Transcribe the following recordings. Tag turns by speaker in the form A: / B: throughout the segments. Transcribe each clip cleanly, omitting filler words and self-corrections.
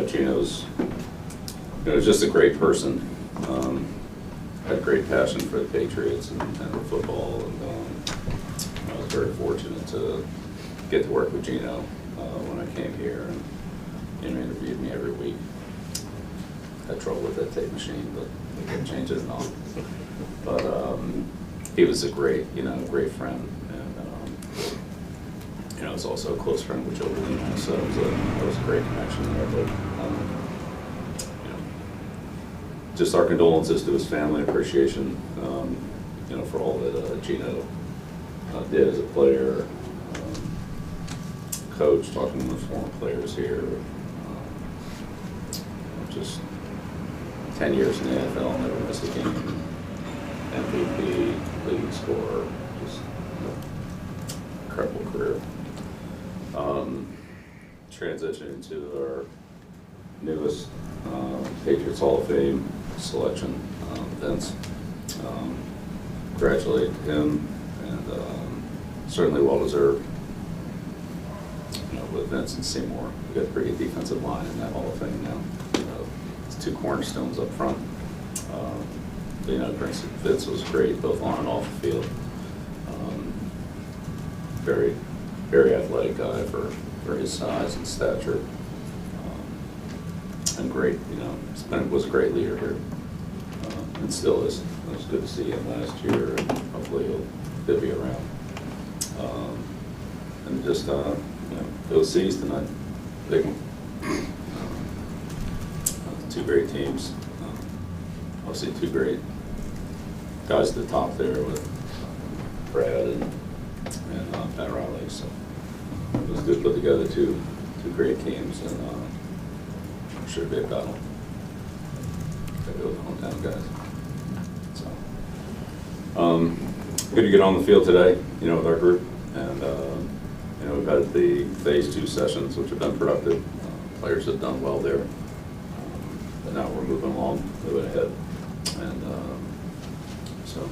A: Gino's, just a great person. Had great passion for the Patriots and for football, and I was very fortunate to get to work with Gino when I came here, and he interviewed me every week. Had trouble with that tape machine, but we could change it and all. But he was a great, great friend, and I was also a close friend with Joe Belichick, so it was a great connection there. But just our condolences to his family, appreciation, for all that Gino did as a player, coach, talking with former players here. Just 10 years in the NFL, never missed a game. MVP, leading scorer, just incredible career. Transition into our newest Patriots Hall of Fame selection, Vince. Congratulate him, and certainly well deserved. With Vince and Seymour, we got a pretty good defensive line in that Hall of Fame now. It's two cornerstones up front. Vince was great both on and off the field. Very, very athletic guy for his size and stature. And great, was a great leader here, and still is. It was good to see him last year, and hopefully he'll be around. And just, those C's tonight, big one. Two great teams. Obviously, two great guys at the top there with Brad and Pat Riley. So it was good to put together two great teams, and should be a battle. Gotta go with the hometown guys. So good to get on the field today, with our group, and we've had the phase 2 sessions, which have been productive. Players have done well there, but now we're moving ahead, and so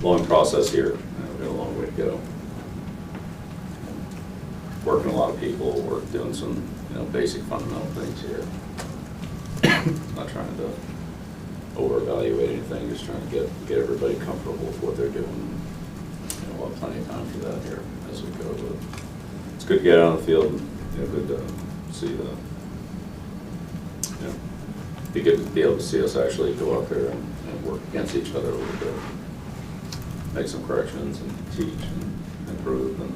A: long process here. We've got a long way to go. Working a lot of people, doing some basic fundamental things here. Not trying to over-evaluate anything, just trying to get everybody comfortable with what they're doing. We'll have plenty of time for that here as we go. But it's good to get out on the field, and good to see be able to see us actually go out there and work against each other a little bit, make some corrections, and teach and improve, and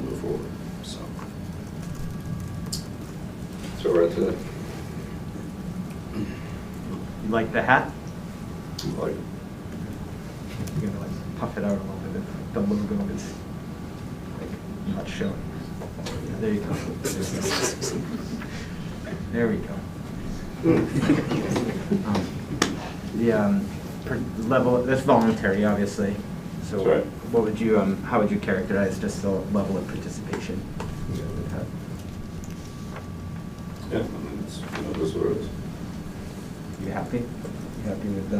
A: move forward. So we're at today.
B: You like the hat?
A: I like it.
B: You're gonna puff it out a little bit. The logo is not showing. Yeah, there you go. There we go. Level, that's voluntary, obviously. So
A: that's right.
B: What would you, how would you characterize just the level of participation?
A: Yeah, that's what it is.
B: You happy? You happy with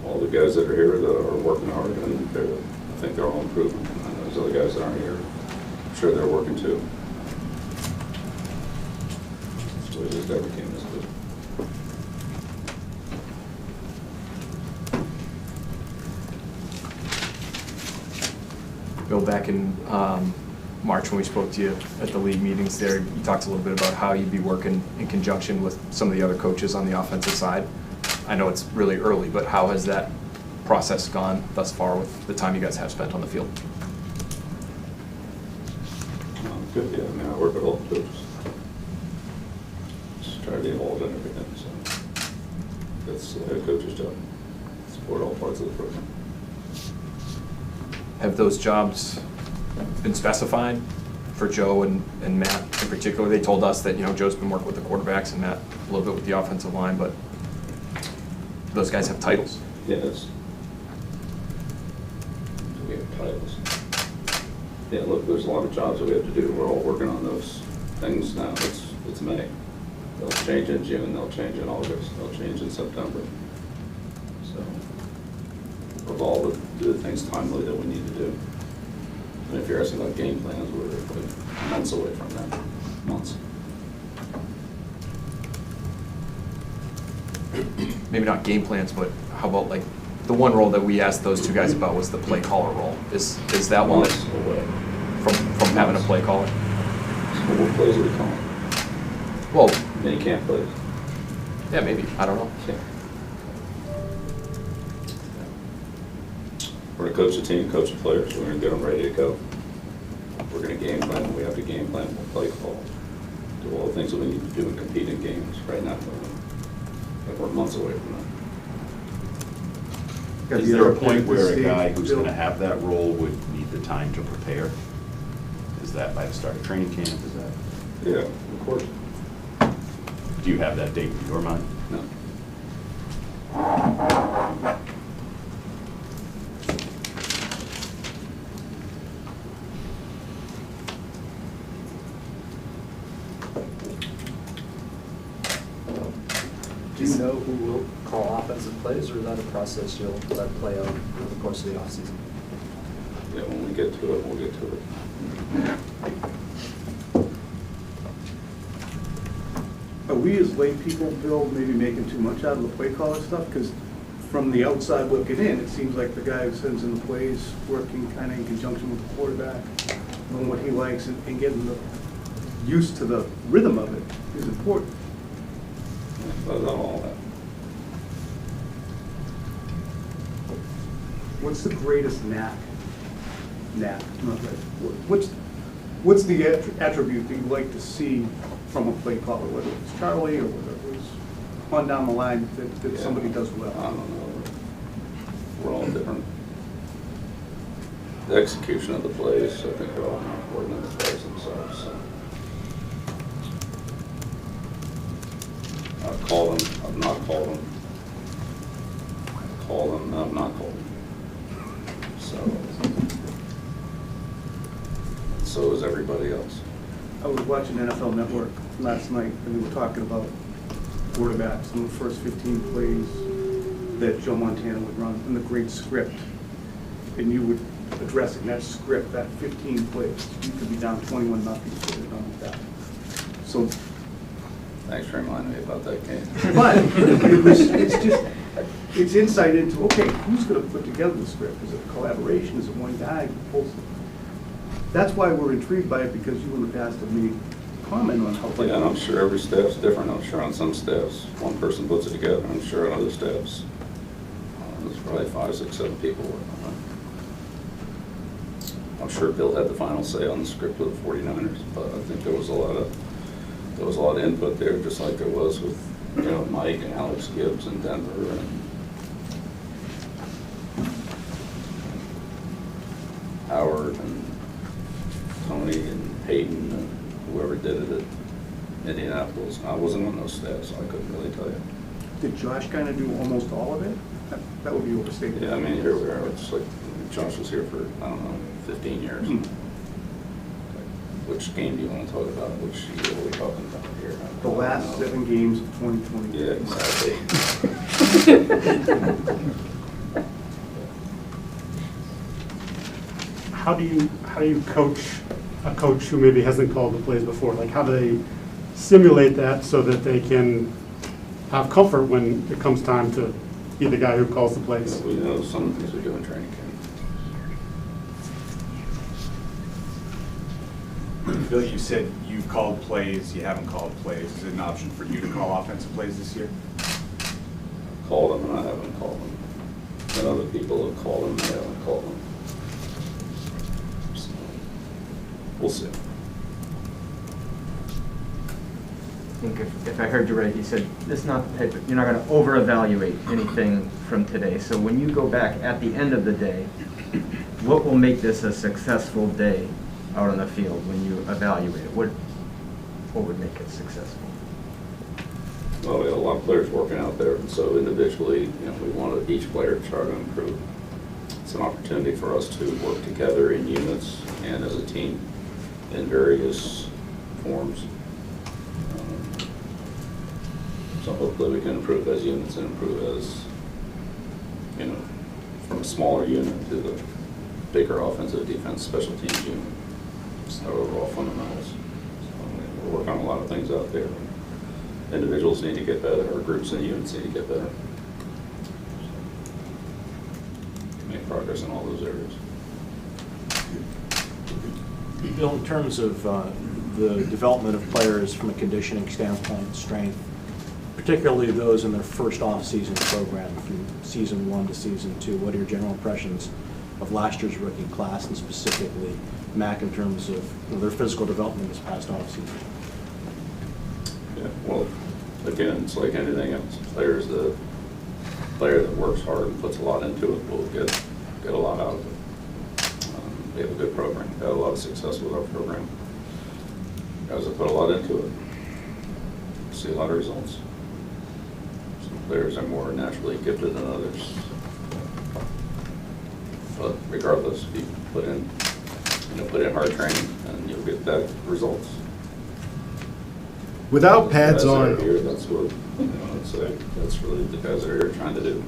A: All the guys that are here that are working hard, and I think they're all improving. And those other guys that aren't here, I'm sure they're working too. So we just every team is good.
C: Bill, back in March when we spoke to you at the league meetings there, you talked a little bit about how you'd be working in conjunction with some of the other coaches on the offensive side. I know it's really early, but how has that process gone thus far with the time you guys have spent on the field?
A: Good, yeah. I work with all the coaches. Just try to be involved in everything, so that's the head coach's job. Support all parts of the program.
C: Have those jobs been specified for Joe and Matt in particular? They told us that Joe's been working with the quarterbacks and Matt a little bit with the offensive line, but those guys have titles.
A: Yes. We have titles. Yeah, look, there's a lot of jobs that we have to do. We're all working on those things now. It's May. They'll change in June, they'll change in August, they'll change in September. So we're all to do the things timely that we need to do. And if you're asking about game plans, we're months away from that. Months.
C: maybe not game plans, but how about like, the one role that we asked those two guys about was the play caller role. Is that one
A: Months
C: that,
A: away.
C: from having a play caller?
A: So what plays are we calling?
C: Well,
A: Mini camp plays.
C: yeah, maybe, I don't know.
A: Yeah. We're gonna coach the team, coach the players, we're gonna get them ready to go. We're gonna game plan, we have to game plan, play call, do all the things that we need to do and compete in games. Right now, we're months away from that.
D: Is there a point where a guy who's going to have that role would need the time to prepare? Is that by the start of training camp? Is that?
A: Yeah, of course.
D: Do you have that date in your mind?
A: No.
E: Do you know who will call offensive plays, or is that a process you'll let play out over the course of the offseason?
A: Yeah, when we get to it, we'll get to it.
F: Are we as lay people, Bill, maybe making too much out of the play caller stuff? Because from the outside looking in, it seems like the guy who sends in the plays, working kind of in conjunction with the quarterback, knowing what he likes and getting used to the rhythm of it is important.
A: But not all that.
F: What's the greatest knack? Not right. What's the attribute that you like to see from a play caller, whether it's Charlie or whether it was on down the line that
A: Yeah.
F: somebody does
A: I
F: well?
A: don't know. We're all different. The execution of the plays, I think, are all more important than the plays themselves, so. I've called them, I've not called them. Call them, I've not called them. So is everybody else.
F: I was watching NFL Network last night, and they were talking about quarterbacks and the first 15 plays that Joe Montana would run, and the great script. And you would address in that script, that 15 plays, you could be down 21-0 before you're done with that. So,
A: Thanks for reminding me about that game.
F: but it's insight into, okay, who's going to put together the script? Is it a collaboration? Is it one guy who pulls it? That's why we're intrigued by it, because you in the past have made comment on how.
A: Yeah, and I'm sure every staff's different. I'm sure on some staffs, one person puts it together. I'm sure on other staffs, there's probably 5, 6, 7 people working on it. I'm sure Bill had the final say on the script of the 49ers, but I think there was a lot of input there, just like there was with, Mike and Alex Gibbs in Denver and Howard and Tony and Peyton and whoever did it at Indianapolis. I wasn't on those staffs, so I couldn't really tell you.
F: Did Josh kind of do almost all of it? That would be overstated.
A: Yeah, I mean, here we are. It's like Josh was here for, I don't know, 15 years.
F: Hmm.
A: Which game do you want to talk about? Which year are we talking about here?
F: The last 7 games of 2020.
A: Yeah, exactly.
G: How do you coach a coach who maybe hasn't called the plays before? Like, how do they simulate that so that they can have comfort when it comes time to be the guy who calls the plays?
A: We know some things we do in training camp.
H: Bill, you said you've called plays, you haven't called plays. Is it an option for you to call offensive plays this year?
A: Called them and I haven't called them. And other people have called them and I haven't called them. So, we'll see.
B: I think if I heard you right, you said this is not the type of, you're not going to over-evaluate anything from today. So when you go back at the end of the day, what will make this a successful day out on the field when you evaluate it? What would make it successful?
A: Well, we have a lot of players working out there, and so individually, we want each player to try to improve. It's an opportunity for us to work together in units and as a team in various forms. So hopefully we can improve as units and improve as, from a smaller unit to the bigger offensive, defense, special teams unit. It's our overall fundamentals. So, we're working on a lot of things out there. Individuals need to get better, or groups and units need to get better. progress in all those areas.
I: Bill, in terms of the development of players from a conditioning standpoint, strength, particularly those in their first off-season program from season 1 to season 2, what are your general impressions of last year's rookie class and specifically MAC in terms of their physical development this past off-season?
A: Yeah, well, again, it's like anything else. Player that works hard and puts a lot into it will get a lot out of it. We have a good program. Had a lot of success with our program. Guys that put a lot into it. See a lot of results. Some players are more naturally gifted than others. But regardless, if you put in hard training, and you'll get that results.
J: Without pads
A: Guys that
J: on,
A: are here, that's what that's really the guys that are here trying to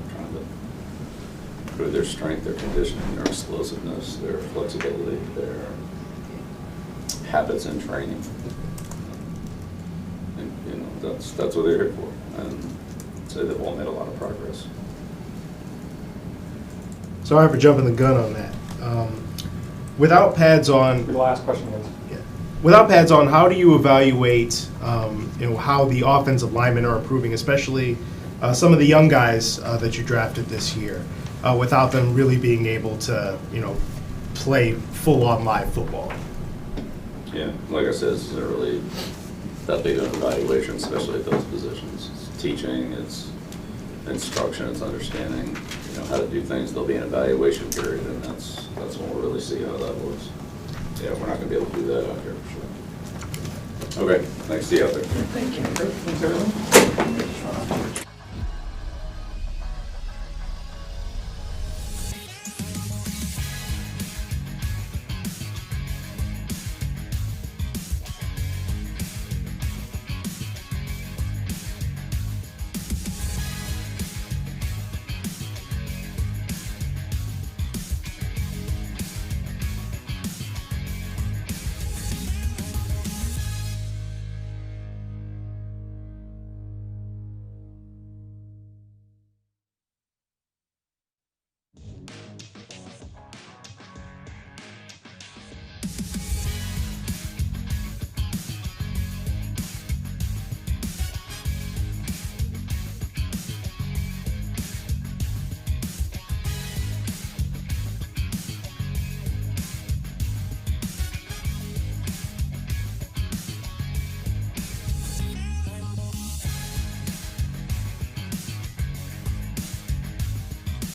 A: improve their strength, their conditioning, their explosiveness, their flexibility, their habits in training. And that's what they're here for. And so they've all made a lot of progress.
J: sorry for jumping the gun on that. Without pads on,
K: Your last question was?
J: without pads on, how do you evaluate, how the offensive linemen are improving, especially some of the young guys that you drafted this year, without them really being able to, play full-on live football?
A: Yeah, like I said, this isn't really that big of an evaluation, especially at those positions. It's teaching, it's instruction, it's understanding, how to do things. There'll be an evaluation period, and that's when we'll really see how that works. Yeah, we're not gonna be able to do that out here for sure. Okay, nice to see you out there.
K: Thank you. Thanks, everyone.